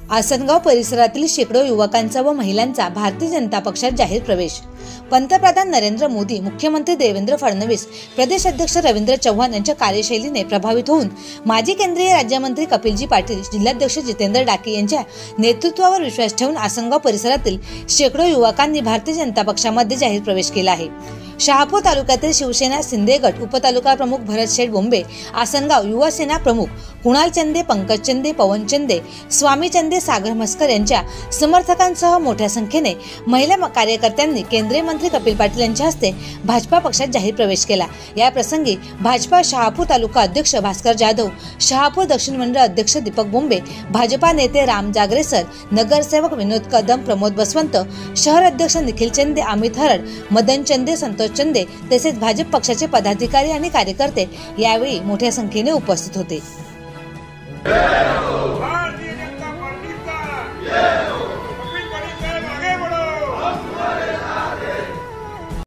आसनगाव परिसरातील शेकडो युवकांचा व महिलांचा भारतीय जनता पक्षात जाहीर प्रवेश। पंतप्रधान नरेंद्र मोदी, मुख्यमंत्री देवेंद्र फडणवीस, प्रदेश अध्यक्ष रवींद्र चव्हाण यांच्या कार्यशैलीने प्रभावित होऊन माजी केंद्रीय राज्यमंत्री कपिलजी पाटील, जिल्हाध्यक्ष जितेंद्र डाके यांच्या नेतृत्वावर विश्वास ठेवून आसनगाव परिसरातील शेकडो युवकांनी भारतीय जनता पक्षामध्ये जाहीर प्रवेश केला आहे। शहापूर तालुक्यातील शिवसेना शिंदे गट उपतालुका प्रमुख भरत शेठ बोंबे, आसनगाव युवा सेना प्रमुख कुणाल चंदे, पंकज चंदे, पवन चंदे, स्वामी चंदे, सागर मस्कर यांच्या समर्थकांसह मोठ्या संख्येने महिला कार्यकर्त्यांनी केंद्रीय मंत्री कपिल पाटील यांच्या हस्ते भाजपा पक्षात जाहीर प्रवेश केला। या प्रसंगी भाजपा शहापूर तालुका अध्यक्ष भास्कर जाधव, शहापूर दक्षिण मंडळ अध्यक्ष दीपक बोंबे, भाजपा नेते राम जागरेसर, नगरसेवक विनोद कदम, प्रमोद बसवंत, शहर अध्यक्ष निखिल चंदे, अमित हरड, मदन चंदे, संतोष चंदे तसेच भाजप पक्षाचे पदाधिकारी आणि कार्यकर्ते यावेळी मोठ्या संख्येने उपस्थित होते।